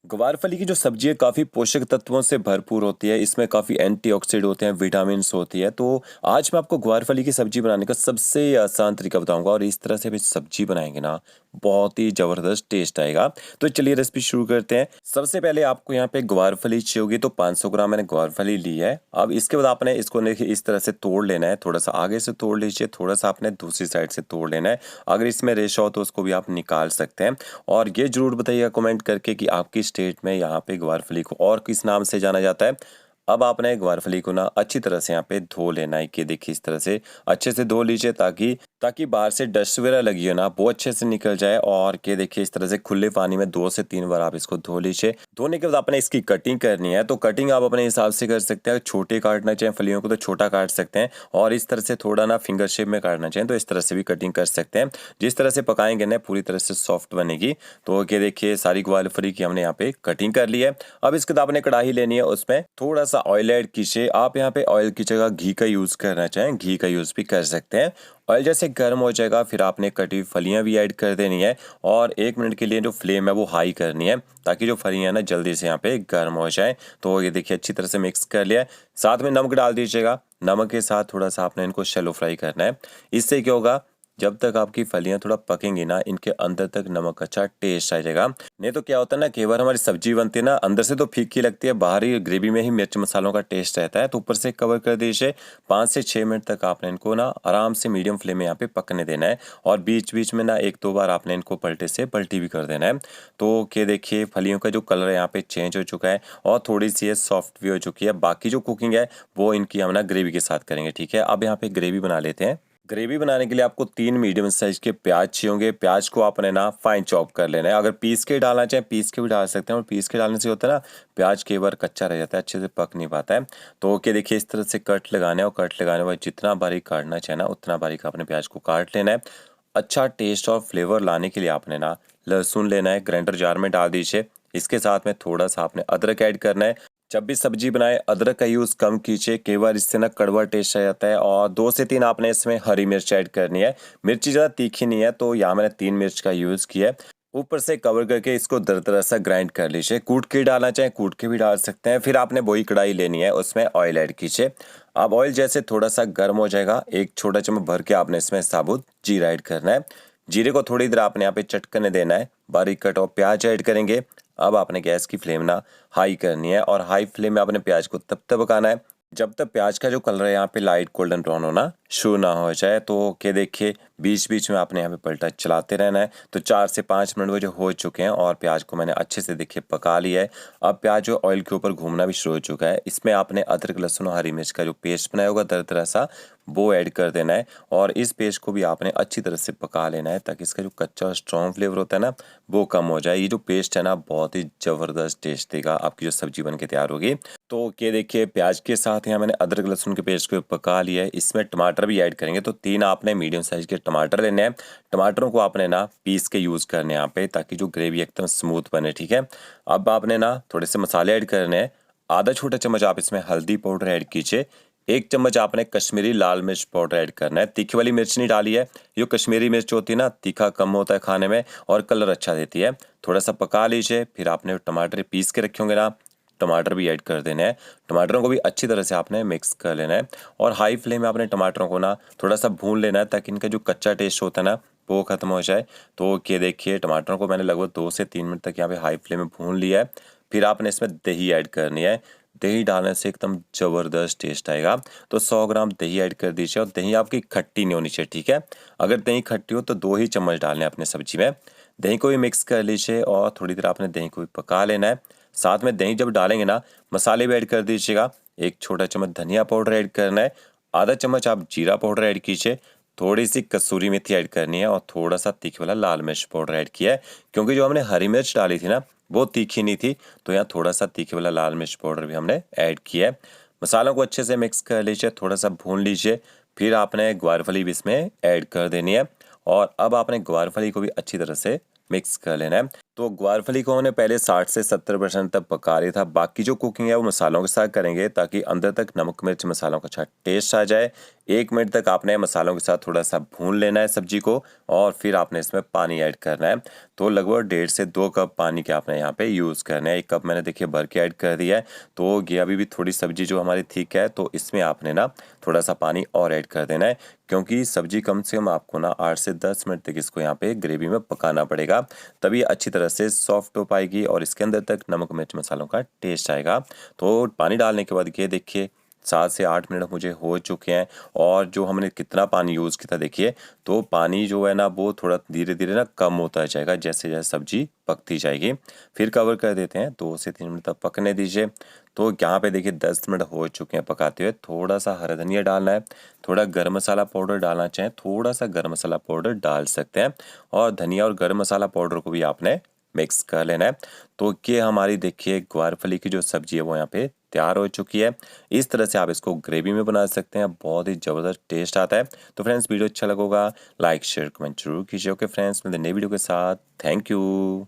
ग्वारफली की जो सब्जी है काफ़ी पोषक तत्वों से भरपूर होती है। इसमें काफ़ी एंटीऑक्सीडेंट होते हैं, विटामिन्स होती है। तो आज मैं आपको ग्वारफली की सब्जी बनाने का सबसे आसान तरीका बताऊँगा और इस तरह से भी सब्जी बनाएँगे ना, बहुत ही ज़बरदस्त टेस्ट आएगा। तो चलिए रेसिपी शुरू करते हैं। सबसे पहले आपको यहाँ पे ग्वारफली चाहिए होगी, तो 500 ग्राम मैंने ग्वारफली ली है। अब इसके बाद आपने इसको देखिए इस तरह से तोड़ लेना है। थोड़ा-सा आगे से तोड़ लीजिए, थोड़ा-सा आपने दूसरी साइड से तोड़ लेना है। अगर इसमें रेशा हो तो उसको भी आप निकाल सकते हैं। और ये ज़रूर बताइएगा कमेंट करके कि आपकी स्टेट में यहाँ पे ग्वारफली को और किस नाम से जाना जाता है। अब आपने ग्वारफली को ना अच्छी तरह से यहाँ पे धो लेना है कि देखिए इस तरह से अच्छे से धो लीजिए ताकि ताकि बाहर से डस्ट वगैरह लगी हो ना वो अच्छे से निकल जाए। और ये देखिए इस तरह से खुले पानी में 2 से 3 बार आप इसको धो लीजिए। धोने के बाद आपने इसकी कटिंग करनी है, तो कटिंग आप अपने हिसाब से कर सकते हैं। छोटे काटना चाहें फलियों को तो छोटा काट सकते हैं, और इस तरह से थोड़ा ना फिंगर शेप में काटना चाहें तो इस तरह से भी कटिंग कर सकते हैं। जिस तरह से पकाएंगे ना पूरी तरह से सॉफ्ट बनेगी। तो ये देखिए सारी ग्वारफली की हमने यहाँ पे कटिंग कर ली है। अब इसके बाद आपने कढ़ाई लेनी है, उसमें थोड़ा सा ऑयल ऐड कीजिए। आप यहाँ पे ऑयल की जगह घी का यूज़ करना चाहें घी का यूज़ भी कर सकते हैं। ऑयल जैसे गर्म हो जाएगा फिर आपने कटी हुई फलियाँ भी ऐड कर देनी है, और 1 मिनट के लिए जो फ्लेम है वो हाई करनी है ताकि जो फलियाँ हैं ना जल्दी से यहाँ पे गर्म हो जाए। तो ये देखिए अच्छी तरह से मिक्स कर लिया है। साथ में नमक डाल दीजिएगा। नमक के साथ थोड़ा-सा आपने इनको शैलो फ्राई करना है। इससे क्या होगा, जब तक आपकी फलियाँ थोड़ा पकेंगी ना इनके अंदर तक नमक अच्छा टेस्ट आ जाएगा। नहीं तो क्या होता है ना, कई बार हमारी सब्जी बनती है ना अंदर से तो फीकी लगती है, बाहर ही ग्रेवी में ही मिर्च मसालों का टेस्ट रहता है। तो ऊपर से कवर कर दीजिए। 5 से 6 मिनट तक आपने इनको ना आराम से मीडियम फ्लेम में यहाँ पे पकने देना है, और बीच-बीच में ना 1-2 बार आपने इनको पलटे से पलटी भी कर देना है। तो ये देखिए फलियों का जो कलर है यहाँ पे चेंज हो चुका है और थोड़ी-सी ये सॉफ्ट भी हो चुकी है। बाकी जो कुकिंग है वो इनकी हम ना ग्रेवी के साथ करेंगे, ठीक है? अब यहाँ पे ग्रेवी बना लेते हैं। ग्रेवी बनाने के लिए आपको 3 मीडियम साइज़ के प्याज चाहिए होंगे। प्याज को आपने ना फाइन चॉप कर लेना है। अगर पीस के डालना चाहें पीस के भी डाल सकते हैं, और पीस के डालने से होता है ना प्याज कई बार कच्चा रह जाता है, अच्छे से पक नहीं पाता है। तो ओके देखिए इस तरह से कट लगाना है, और कट लगाने के बाद जितना बारीक काटना चाहे ना उतना बारीक आपने प्याज को काट लेना है। अच्छा टेस्ट और फ्लेवर लाने के लिए आपने ना लहसुन लेना है, ग्राइंडर जार में डाल दीजिए। इसके साथ में थोड़ा-सा आपने अदरक ऐड करना है। जब भी सब्जी बनाए अदरक का यूज़ कम कीजिए, कई बार इससे ना कड़वा टेस्ट आ जाता है। और 2 से 3 आपने इसमें हरी मिर्च ऐड करनी है। मिर्ची ज़्यादा तीखी नहीं है तो यहाँ मैंने 3 मिर्च का यूज़ किया है। ऊपर से कवर करके इसको दरदरा सा ग्राइंड कर लीजिए। कूट के डालना चाहें कूट के भी डाल सकते हैं। फिर आपने वही कढ़ाई लेनी है, उसमें ऑयल ऐड कीजिए। अब ऑयल जैसे थोड़ा-सा गर्म हो जाएगा, 1 छोटा चम्मच भर के आपने इसमें साबुत जीरा ऐड करना है। जीरे को थोड़ी देर आपने यहाँ पे चटकने देना है। बारीक कटा हुआ प्याज ऐड करेंगे। अब आपने गैस की फ्लेम ना हाई करनी है, और हाई फ्लेम में आपने प्याज को तब तक पकाना है जब तक प्याज का जो कलर है यहाँ पे लाइट गोल्डन ब्राउन होना शुरू ना हो जाए। तो के देखिए बीच-बीच में आपने यहाँ पे पलटा चलाते रहना है। तो 4 से 5 मिनट वो जो हो चुके हैं, और प्याज को मैंने अच्छे से देखिए पका लिया है। अब प्याज जो ऑयल के ऊपर घूमना भी शुरू हो चुका है। इसमें आपने अदरक लहसुन और हरी मिर्च का जो पेस्ट बनाया होगा दरदरा सा वो ऐड कर देना है, और इस पेस्ट को भी आपने अच्छी तरह से पका लेना है ताकि इसका जो कच्चा और स्ट्रॉन्ग फ्लेवर होता है ना वो कम हो जाए। ये जो पेस्ट है ना बहुत ही ज़बरदस्त टेस्ट देगा आपकी जो सब्जी बन के तैयार होगी। तो ये देखिए प्याज के साथ यहाँ मैंने अदरक लहसुन के पेस्ट को पका लिया है। इसमें टमाटर भी ऐड करेंगे, तो 3 आपने मीडियम साइज़ के टमाटर लेने हैं। टमाटरों को आपने ना पीस के यूज़ करने हैं यहाँ पे ताकि जो ग्रेवी एकदम स्मूथ बने, ठीक है? अब आपने ना थोड़े से मसाले ऐड करने हैं। आधा छोटा चम्मच आप इसमें हल्दी पाउडर ऐड कीजिए। 1 चम्मच आपने कश्मीरी लाल मिर्च पाउडर ऐड करना है। तीखी वाली मिर्च नहीं डाली है। जो कश्मीरी मिर्च होती है ना तीखा कम होता है खाने में और कलर अच्छा देती है। थोड़ा-सा पका लीजिए। फिर आपने टमाटर पीस के रखे होंगे ना, टमाटर भी ऐड कर देने हैं। टमाटरों को भी अच्छी तरह से आपने मिक्स कर लेना है, और हाई फ्लेम में आपने टमाटरों को ना थोड़ा-सा भून लेना है ताकि इनका जो कच्चा टेस्ट होता है ना वो ख़त्म हो जाए। तो ये देखिए टमाटरों को मैंने लगभग 2 से 3 मिनट तक यहाँ पे हाई फ्लेम में भून लिया है। फिर आपने इसमें दही ऐड करनी है। दही डालने से एकदम ज़बरदस्त टेस्ट आएगा। तो 100 ग्राम दही ऐड कर दीजिए, और दही आपकी खट्टी नहीं होनी चाहिए, ठीक है? अगर दही खट्टी हो तो 2 ही चम्मच डालने हैं अपने सब्जी में। दही को भी मिक्स कर लीजिए, और थोड़ी देर आपने दही को भी पका लेना है। साथ में दही जब डालेंगे ना मसाले भी ऐड कर दीजिएगा। 1 छोटा चम्मच धनिया पाउडर ऐड करना है। आधा चम्मच आप जीरा पाउडर ऐड कीजिए। थोड़ी-सी कसूरी मेथी ऐड करनी है, और थोड़ा-सा तीखे वाला लाल मिर्च पाउडर ऐड किया है। क्योंकि जो हमने हरी मिर्च डाली थी ना वो तीखी नहीं थी, तो यहाँ थोड़ा-सा तीखे वाला लाल मिर्च पाउडर भी हमने ऐड किया है। मसालों को अच्छे से मिक्स कर लीजिए, थोड़ा-सा भून लीजिए। फिर आपने ग्वारफली भी इसमें ऐड कर देनी है, और अब आपने ग्वारफली को भी अच्छी तरह से मिक्स कर लेना है। तो ग्वारफली को हमने पहले 60 से 70% तक पका लिया था। बाकी जो कुकिंग है वो मसालों के साथ करेंगे ताकि अंदर तक नमक मिर्च मसालों का अच्छा टेस्ट आ जाए। 1 मिनट तक आपने मसालों के साथ थोड़ा-सा भून लेना है सब्जी को और फिर आपने इसमें पानी ऐड करना है। तो लगभग 1.5 से 2 कप पानी के आपने यहाँ पे यूज़ करना है। 1 कप मैंने देखिए भर के ऐड कर दिया है। तो ये अभी भी थोड़ी सब्जी जो हमारी थिक है, तो इसमें आपने ना थोड़ा-सा पानी और ऐड कर देना है, क्योंकि सब्जी कम से कम आपको ना 8 से 10 मिनट तक इसको यहाँ पे ग्रेवी में पकाना पड़ेगा। तभी अच्छी तरह से सॉफ्ट हो पाएगी और इसके अंदर तक नमक, मिर्च, मसालों का टेस्ट आएगा। तो पानी डालने के बाद ये देखिए 7 से 8 मिनट मुझे हो चुके हैं और जो हमने कितना पानी यूज़ किया था देखिए, तो पानी जो है ना वो थोड़ा धीरे-धीरे ना कम होता जाएगा जैसे-जैसे सब्जी पकती जाएगी। फिर कवर कर देते हैं, 2 से 3 मिनट तक पकने दीजिए। तो यहाँ पे देखिए 10 मिनट हो चुके हैं पकाते हुए। थोड़ा-सा हरा धनिया डालना है, थोड़ा गरम मसाला पाउडर डालना चाहें, थोड़ा-सा गरम मसाला पाउडर डाल सकते हैं और धनिया और गरम मसाला पाउडर को भी आपने मिक्स कर लेना है। तो ये हमारी देखिए ग्वारफली की जो सब्ज़ी है वो यहाँ पे तैयार हो चुकी है। इस तरह से आप इसको ग्रेवी में बना सकते हैं, बहुत ही ज़बरदस्त टेस्ट आता है। तो फ्रेंड्स वीडियो अच्छा लगा होगा, लाइक, शेयर, कमेंट ज़रूर कीजिए। ओके फ्रेंड्स, मिलते हैं नई वीडियो के साथ। Thank you.